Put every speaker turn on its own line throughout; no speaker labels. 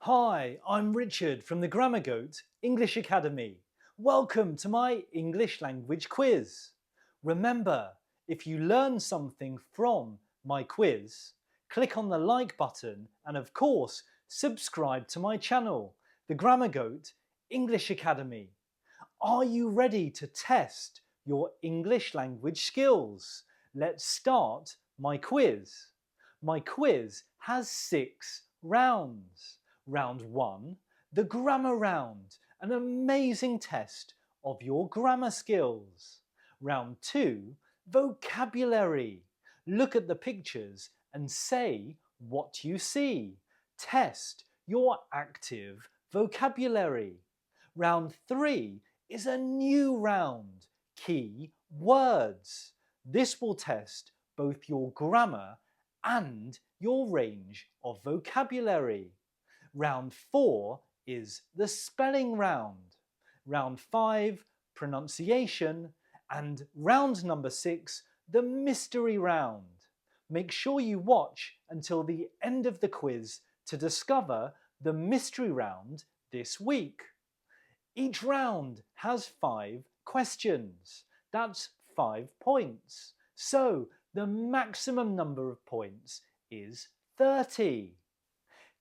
Hi, I'm Richard from the Grammar Goat English Academy. Welcome to my English language quiz. Remember, if you learn something from my quiz, click on the like button and of course, subscribe to my channel, the Grammar Goat English Academy. Are you ready to test your English language skills? Let's start my quiz. My quiz has 6 rounds. Round 1, the grammar round, an amazing test of your grammar skills. Round 2, vocabulary. Look at the pictures and say what you see. Test your active vocabulary. Round 3 is a new round, key words. This will test both your grammar and your range of vocabulary. Round 4 is the spelling round. Round 5, pronunciation. And round number 6, the mystery round. Make sure you watch until the end of the quiz to discover the mystery round this week. Each round has 5 questions. That's 5 points. So the maximum number of points is 30.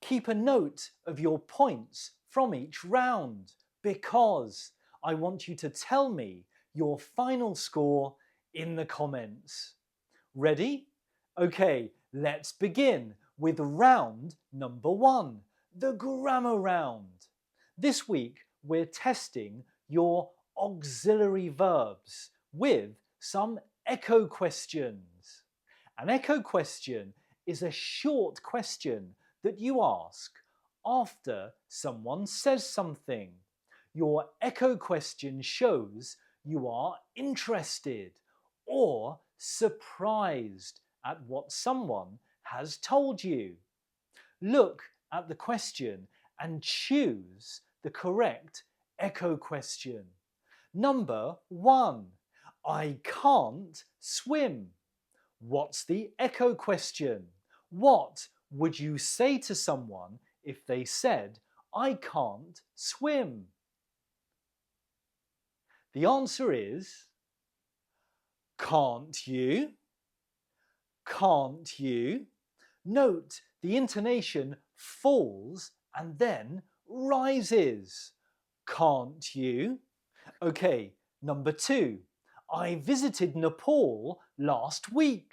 Keep a note of your points from each round because I want you to tell me your final score in the comments. Ready? Okay, let's begin with round number 1, the grammar round. This week we're testing your auxiliary verbs with some echo questions. An echo question is a short question that you ask after someone says something. Your echo question shows you are interested or surprised at what someone has told you. Look at the question and choose the correct echo question. Number 1, I can't swim. What's the echo question? What would you say to someone if they said, I can't swim? The answer is, can't you? Can't you? Note the intonation falls and then rises. Can't you? Okay, number 2. I visited Nepal last week.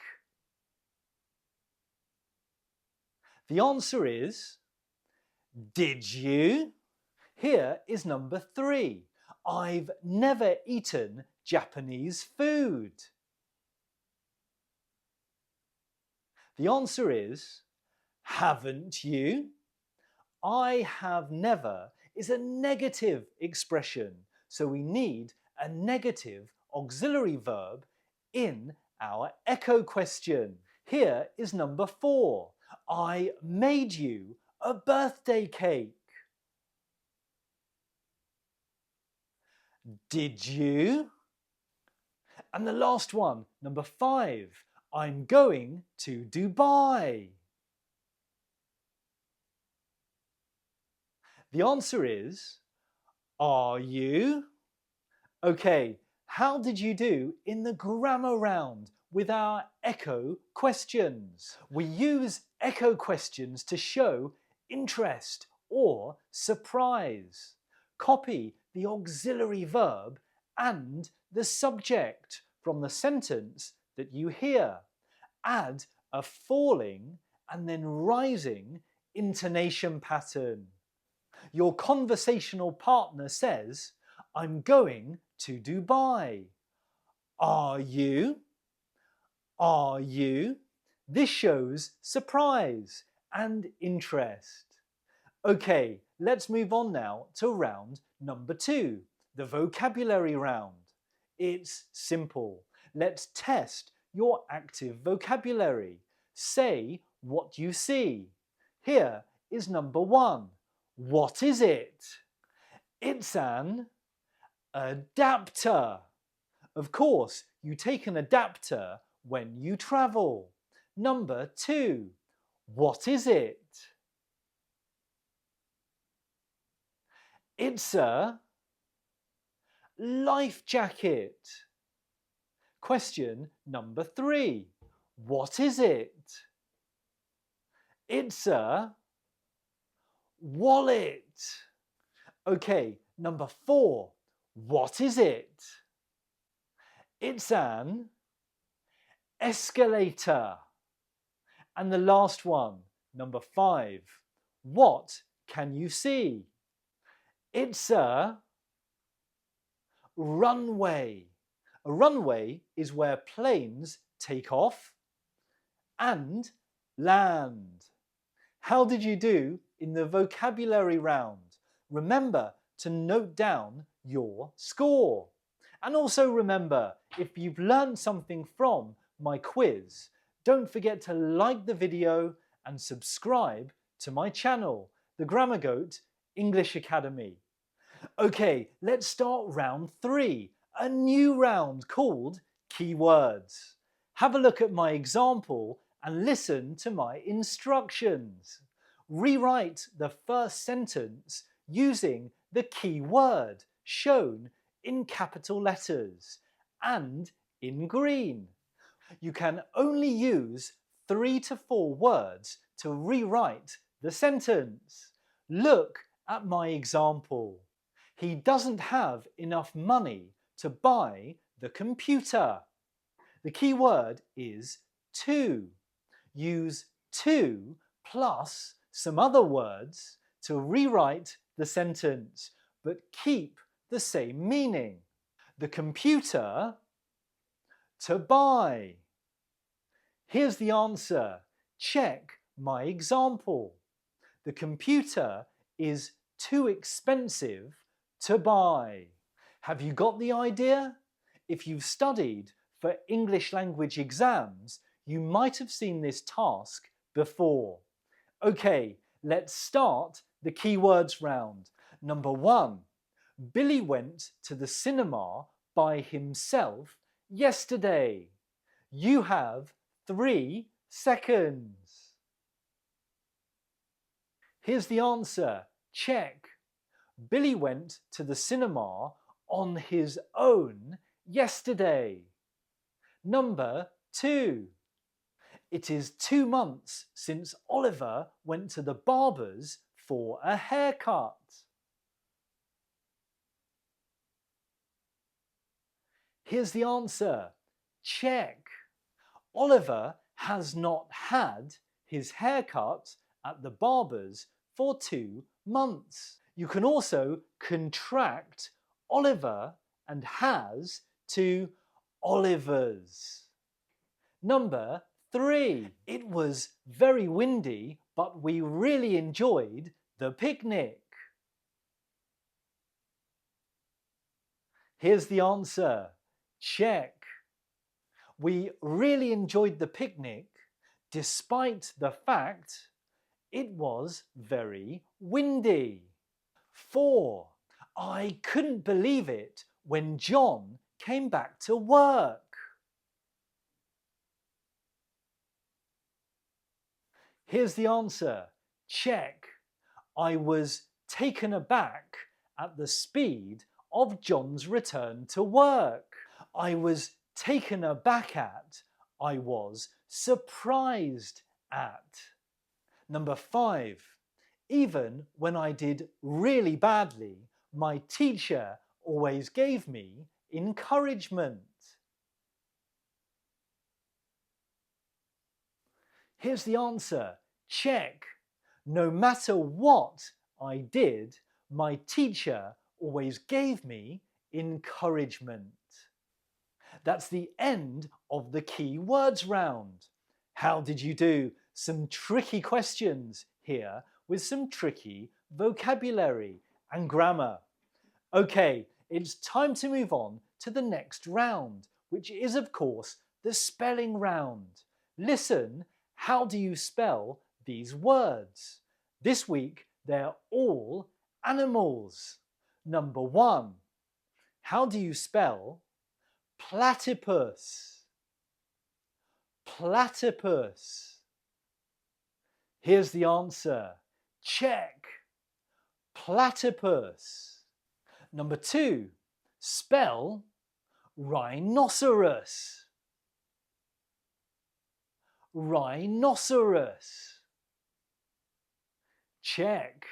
The answer is, did you? Here is number 3. I've never eaten Japanese food. The answer is, haven't you? I have never is a negative expression, so we need a negative auxiliary verb in our echo question. Here is number 4. I made you a birthday cake. Did you? And the last one, number 5. I'm going to Dubai. The answer is, are you? Okay, how did you do in the grammar round with our echo questions? We use echo questions to show interest or surprise. Copy the auxiliary verb and the subject from the sentence that you hear. Add a falling and then rising intonation pattern. Your conversational partner says, I'm going to Dubai. Are you? Are you? This shows surprise and interest. Okay, let's move on now to round number 2, the vocabulary round. It's simple. Let's test your active vocabulary. Say what you see. Here is number 1. What is it? It's an adapter. Of course, you take an adapter when you travel. Number 2. What is it? It's a life jacket. Question number 3. What is it? It's a wallet. Okay, number 4. What is it? It's an escalator. And the last one, number 5. What can you see? It's a runway. A runway is where planes take off and land. How did you do in the vocabulary round? Remember to note down your score. And also remember, if you've learned something from my quiz, don't forget to like the video and subscribe to my channel, The Grammar Goat English Academy. Okay, let's start round 3, a new round called Keywords. Have a look at my example and listen to my instructions. Rewrite the first sentence using the key word shown in capital letters and in green. You can only use 3 to 4 words to rewrite the sentence. Look at my example. He doesn't have enough money to buy the computer. The key word is to. Use to plus some other words to rewrite the sentence, but keep the same meaning. The computer to buy. Here's the answer. Check my example. The computer is too expensive to buy. Have you got the idea? If you've studied for English language exams, you might have seen this task before. Okay, let's start the keywords round. Number 1. Billy went to the cinema by himself yesterday. You have 3 seconds. Here's the answer. Check. Billy went to the cinema on his own yesterday. Number 2. It is 2 months since Oliver went to the barber's for a haircut. Here's the answer. Check. Oliver has not had his haircut at the barber's for 2 months. You can also contract Oliver and has to Oliver's. Number 3. It was very windy, but we really enjoyed the picnic. Here's the answer. Check. We really enjoyed the picnic despite the fact it was very windy. 4. I couldn't believe it when John came back to work. Here's the answer. Check. I was taken aback at the speed of John's return to work. I was taken aback at. I was surprised at. Number 5. Even when I did really badly, my teacher always gave me encouragement. Here's the answer. Check. No matter what I did, my teacher always gave me encouragement. That's the end of the key words round. How did you do? Some tricky questions here with some tricky vocabulary and grammar. Okay, it's time to move on to the next round, which is of course the spelling round. Listen, how do you spell these words? This week they're all animals. Number 1. How do you spell platypus? Platypus. Here's the answer. Check. platypus. Number 2, spell rhinoceros. Rhinoceros. Check.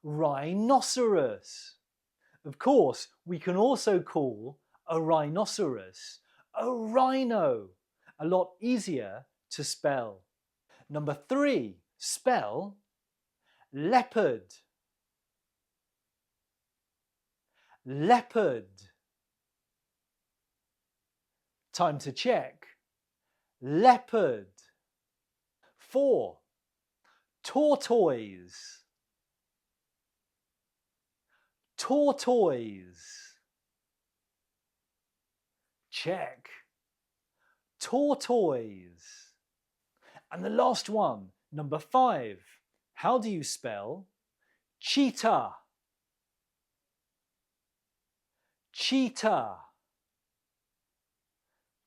Rhinoceros. Of course, we can also call a rhinoceros a rhino. A lot easier to spell. Number 3, spell leopard. Leopard. Time to check. Leopard. 4, tortoise. Tortoise. Check. Tortoise. And the last one, number 5. How do you spell cheetah? Cheetah.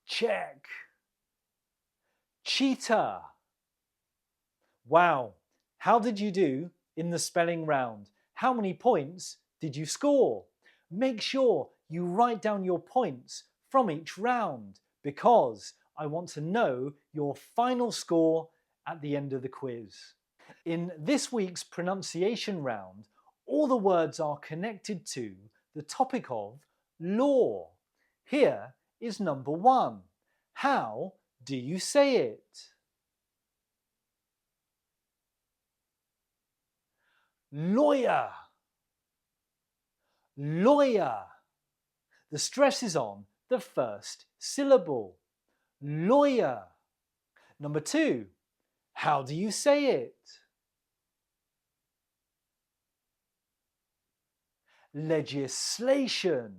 Check. Cheetah. Wow, how did you do in the spelling round? How many points did you score? Make sure you write down your points from each round because I want to know your final score at the end of the quiz. In this week's pronunciation round, all the words are connected to the topic of law. Here is number 1. How do you say it? Lawyer. Lawyer. The stress is on the first syllable. Lawyer. Number 2. How do you say it? Legislation.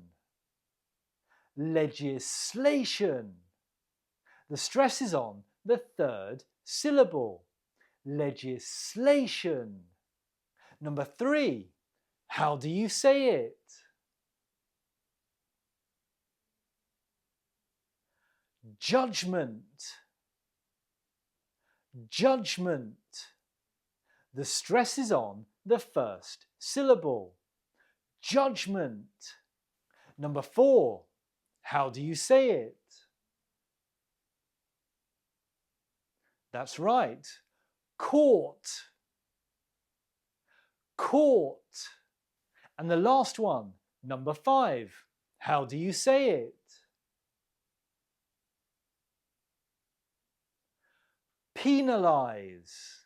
Legislation. The stress is on the third syllable. Legislation. Number 3. How do you say it? Judgment. Judgment. The stress is on the first syllable. Judgment. Number 4. How do you say it? That's right. Court. Court. And the last one, number 5. How do you say it? Penalize.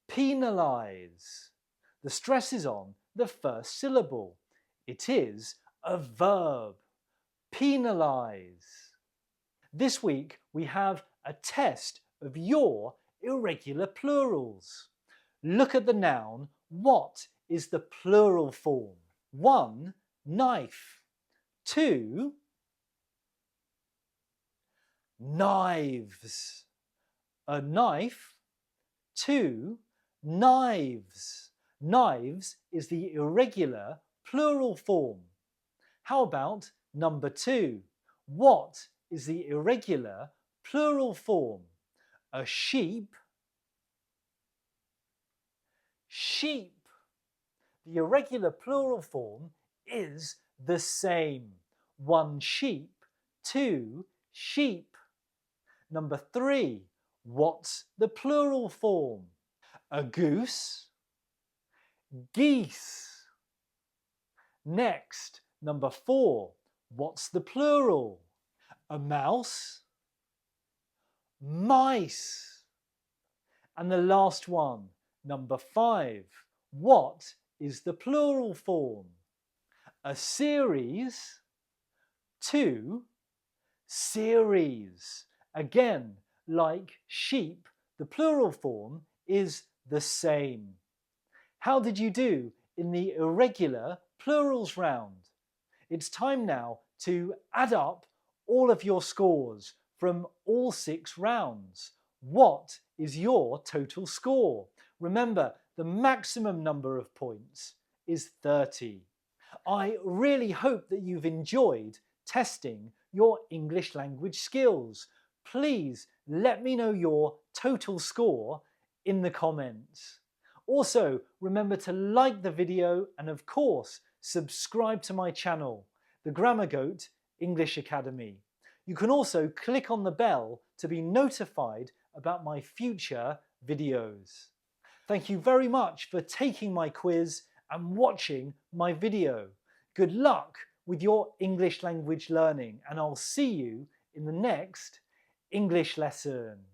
Penalize. The stress is on the first syllable. It is a verb. Penalize. This week we have a test of your irregular plurals. Look at the noun. What is the plural form? 1, knife. 2, knives. A knife. 2, knives. Knives is the irregular plural form. How about number 2? What is the irregular plural form? A sheep. Sheep. The irregular plural form is the same. 1 sheep, 2 sheep. Number 3. What's the plural form? A goose. Geese. Next, number 4. What's the plural? A mouse. Mice. And the last one, number 5. What is the plural form? A series. 2 series. Again, like sheep, the plural form is the same. How did you do in the irregular plurals round? It's time now to add up all of your scores from all 6 rounds. What is your total score? Remember, the maximum number of points is 30. I really hope that you've enjoyed testing your English language skills. Please let me know your total score in the comments. Also, remember to like the video and of course, subscribe to my channel, The Grammar Goat English Academy. You can also click on the bell to be notified about my future videos. Thank you very much for taking my quiz and watching my video. Good luck with your English language learning, and I'll see you in the next English lesson.